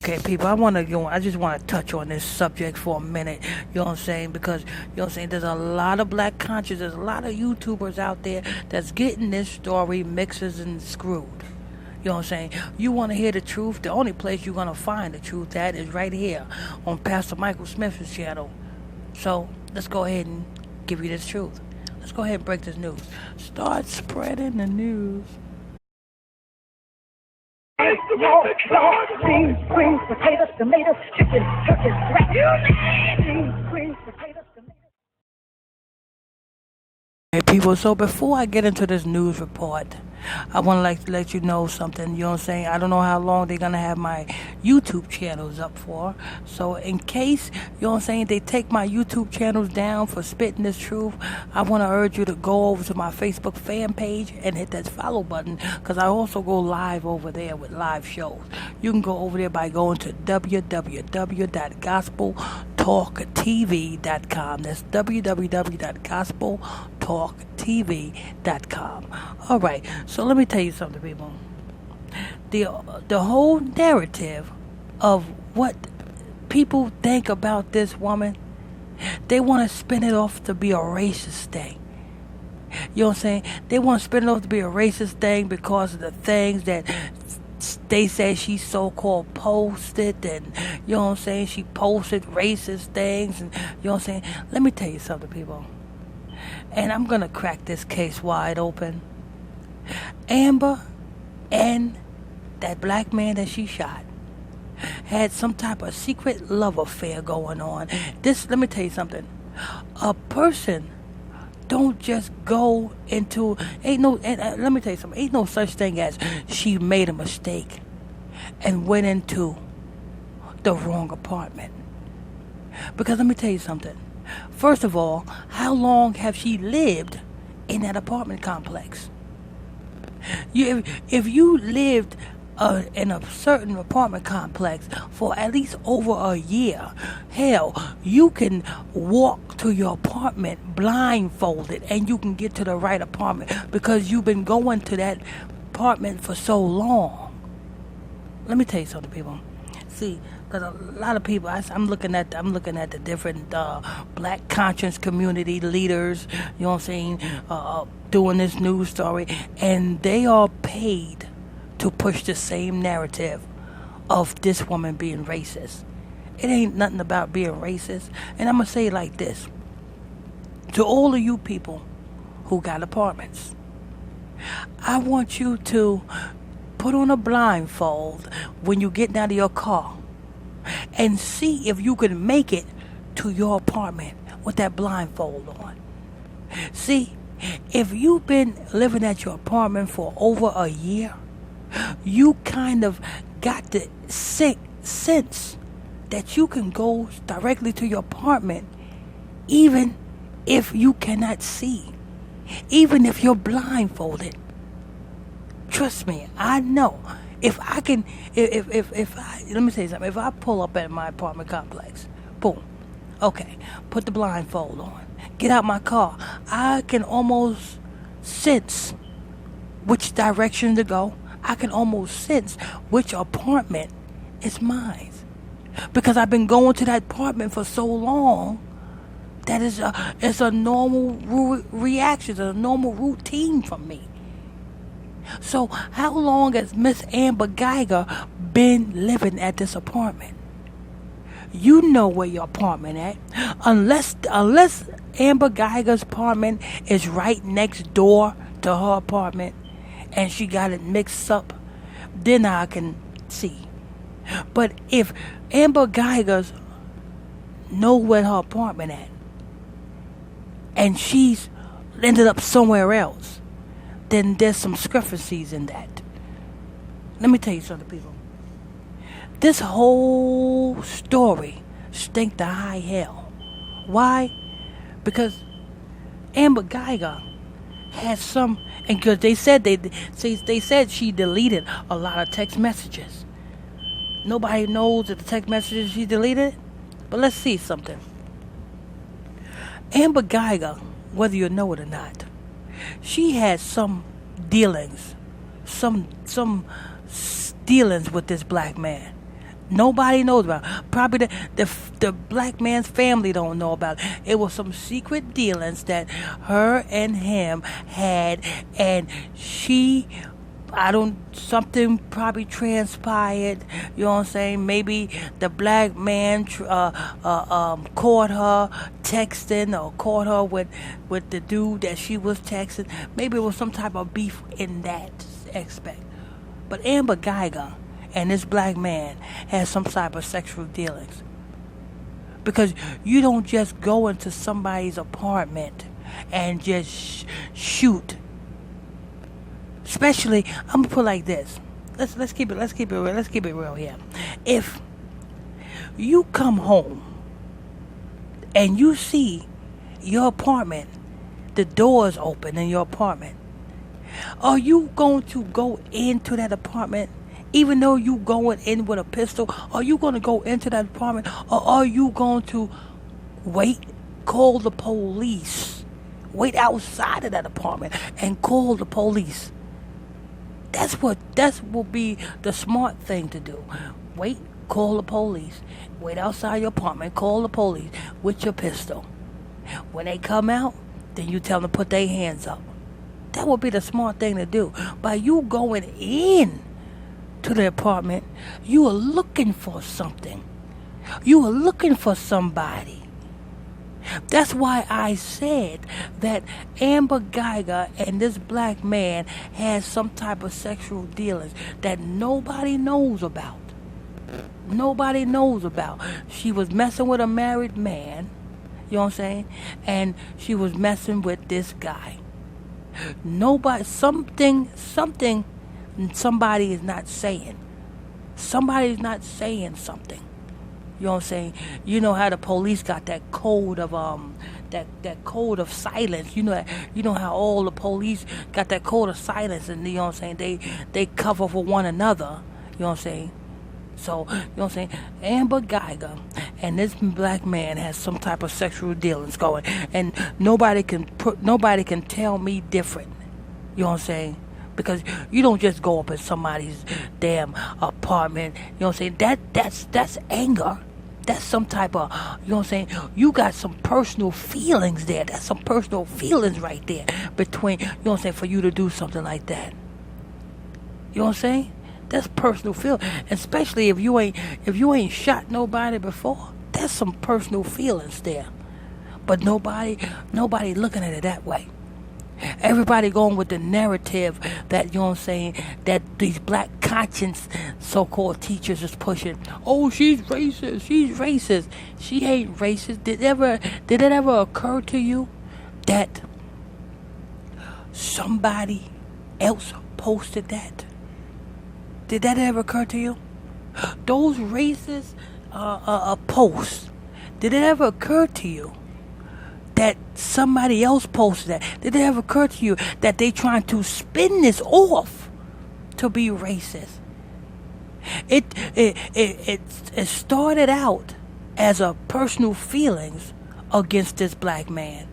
Okay, people, I just want to touch on this subject for a minute. You know what I'm saying? Because, you know what I'm saying, there's a lot of black conscious, there's a lot of YouTubers out there that's getting this story mixes and screwed. You know what I'm saying? You want to hear the truth? The only place you're going to find the truth at is right here on Pastor Michael Smith's channel. So, let's go ahead and give you this truth. Let's go ahead and break this news. Start spreading the news. Beans, greens, potatoes, tomatoes, chicken, turkeys, rat. Beans, greens, potatoes, tomatoes. Hey people, so before I get into this news report, I want to let you know something. You know what I'm saying? I don't know how long they're gonna have my YouTube channels up for. So in case, you know what I'm saying, they take my YouTube channels down for spitting this truth, I want to urge you to go over to my Facebook fan page and hit that follow button, because I also go live over there with live shows. You can go over there by going to www.gospeltalktv.com. That's www.gospeltalktv.com. All right, so let me tell you something, people. The whole narrative of what people think about this woman, they want to spin it off to be a racist thing. You know what I'm saying? They want to spin it off to be a racist thing because of the things that they say she so-called posted, and you know what I'm saying, she posted racist things, and you know what I'm saying. Let me tell you something, people, and I'm gonna crack this case wide open. Amber and that black man that she shot had some type of secret love affair going on. Let me tell you something. A person don't just go into, let me tell you something. Ain't no such thing as she made a mistake and went into the wrong apartment. Because let me tell you something. First of all, how long have she lived in that apartment complex? If you lived in a certain apartment complex for at least over a year, hell, you can walk to your apartment blindfolded and you can get to the right apartment because you've been going to that apartment for so long. Let me tell you something, people. See, because a lot of people, I'm looking at the different black conscience community leaders, you know what I'm saying, doing this news story, and they are paid to push the same narrative of this woman being racist. It ain't nothing about being racist. And I'm going to say it like this. To all of you people who got apartments, I want you to put on a blindfold when you get out of your car and see if you can make it to your apartment with that blindfold on. See, if you've been living at your apartment for over a year, you kind of got the sense that you can go directly to your apartment even if you cannot see, even if you're blindfolded. Trust me, I know. If I can, let me say something. If I pull up at my apartment complex, boom, okay, put the blindfold on, get out my car, I can almost sense which direction to go. I can almost sense which apartment is mine, because I've been going to that apartment for so long that it's a normal reaction, it's a normal routine for me. So how long has Miss Amber Guyger been living at this apartment? You know where your apartment at. Unless Amber Guyger's apartment is right next door to her apartment and she got it mixed up, then I can see. But if Amber Guyger's know where her apartment at and she's ended up somewhere else, then there's some discrepancies in that. Let me tell you something, people. This whole story stink to high hell. Why? Because Amber Guyger had some, and because they said she deleted a lot of text messages. Nobody knows that the text messages she deleted, but let's see something. Amber Guyger, whether you know it or not, she had some dealings with this black man. Nobody knows about it. Probably the black man's family don't know about it. It was some secret dealings that her and him had, and something probably transpired. You know what I'm saying? Maybe the black man caught her texting, or caught her with the dude that she was texting. Maybe it was some type of beef in that aspect. But Amber Guyger and this black man had some type of sexual dealings. Because you don't just go into somebody's apartment and just shoot. Especially, I'm gonna put it like this. Let's keep it real here. If you come home and you see your apartment, the doors open in your apartment, are you going to go into that apartment? Even though you going in with a pistol, are you going to go into that apartment, or are you going to wait, call the police, wait outside of that apartment and call the police? That will be the smart thing to do. Wait, call the police, wait outside your apartment, call the police with your pistol. When they come out, then you tell them to put their hands up. That would be the smart thing to do. By you going in to the apartment, you are looking for something. You are looking for somebody. That's why I said that Amber Guyger and this black man had some type of sexual dealings that nobody knows about. Nobody knows about. She was messing with a married man, you know what I'm saying? And she was messing with this guy. Somebody is not saying. Somebody's not saying something. You know what I'm saying? You know how the police got that code of that code of silence. You know how all the police got that code of silence, and you know what I'm saying? They cover for one another. You know what I'm saying? So, you know what I'm saying? Amber Guyger and this black man has some type of sexual dealings going, and nobody can tell me different. You know what I'm saying? Because you don't just go up in somebody's damn apartment. You know what I'm saying? That's anger. That's some type of, you know what I'm saying? You got some personal feelings there. That's some personal feelings right there between, you know what I'm saying, for you to do something like that. You know what I'm saying? That's personal feeling. Especially if you ain't shot nobody before. That's some personal feelings there. But nobody looking at it that way. Everybody going with the narrative that, you know what I'm saying, that these black conscience so-called teachers is pushing. Oh, she's racist. She ain't racist. Did it ever occur to you that somebody else posted that? Did that ever occur to you? Those racist posts, did it ever occur to you that somebody else posted that? Did it ever occur to you that they trying to spin this off to be racist? It started out as a personal feelings against this black man,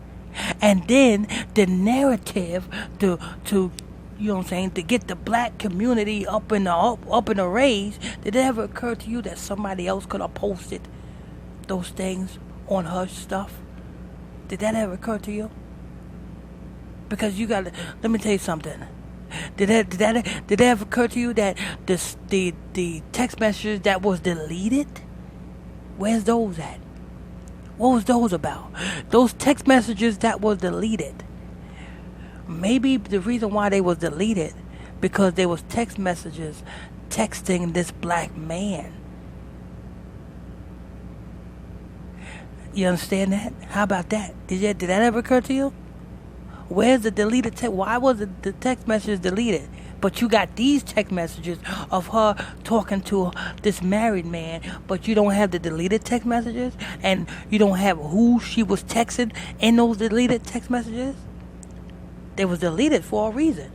and then the narrative to you know what I'm saying, to get the black community up in the raise. Did it ever occur to you that somebody else could have posted those things on her stuff? Did that ever occur to you? Because let me tell you something. Did that ever occur to you that the text messages that was deleted? Where's those at? What was those about? Those text messages that was deleted. Maybe the reason why they was deleted because there was text messages texting this black man. You understand that? How about that? Did that ever occur to you? Where's the deleted text? Why was the text messages deleted? But you got these text messages of her talking to this married man, but you don't have the deleted text messages, and you don't have who she was texting in those deleted text messages. They was deleted for a reason.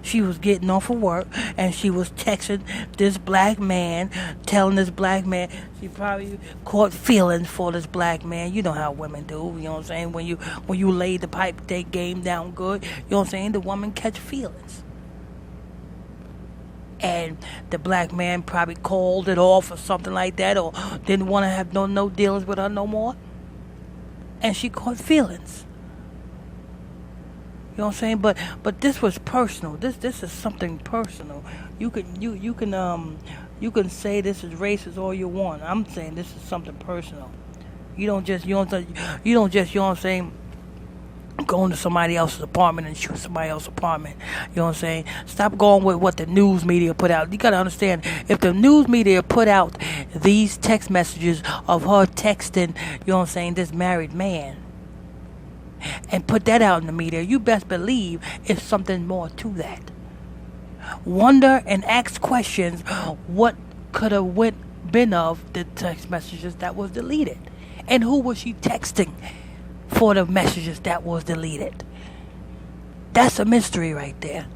She was getting off of work and she was texting this black man, telling this black man she probably caught feelings for this black man. You know how women do, you know what I'm saying? When you lay the pipe they game down good, you know what I'm saying? The woman catch feelings. And the black man probably called it off or something like that, or didn't want to have no dealings with her no more. And she caught feelings. You know what I'm saying? But this was personal. This is something personal. You can say this is racist all you want. I'm saying this is something personal. You don't just you know what I'm saying, go into somebody else's apartment and shoot somebody else's apartment. You know what I'm saying? Stop going with what the news media put out. You gotta understand, if the news media put out these text messages of her texting, you know what I'm saying, this married man, and put that out in the media, you best believe it's something more to that. Wonder and ask questions, what could have been of the text messages that was deleted, and who was she texting for the messages that was deleted? That's a mystery right there.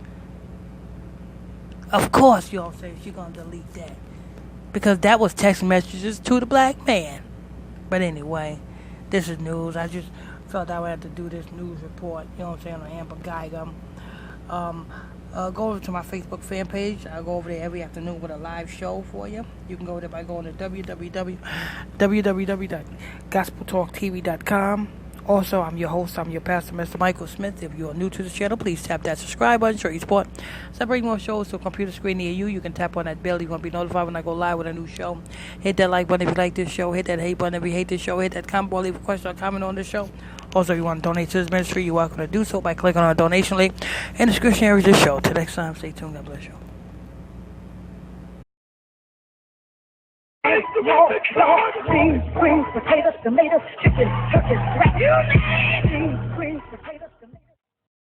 Of course, you know what I'm saying, she's gonna delete that, because that was text messages to the black man. But anyway, this is news. I just felt I would have to do this news report, you know what I'm saying, on Amber Guyger. Go over to my Facebook fan page. I go over there every afternoon with a live show for you. You can go there by going to www.gospeltalktv.com. Also, I'm your host. I'm your pastor, Mr. Michael Smith. If you are new to the channel, please tap that subscribe button. Show your support. So I bring more shows to a computer screen near you. You can tap on that bell. You're going to be notified when I go live with a new show. Hit that like button if you like this show. Hit that hate button if you hate this show. Hit that comment button. Leave a question or comment on this show. Also, if you want to donate to this ministry, you're welcome to do so by clicking on the donation link in the description area of this show. Till next time, stay tuned. God bless you. Beans, greens, potatoes, tomatoes, chicken, turkey, rat. You name it. Beans, greens, potatoes.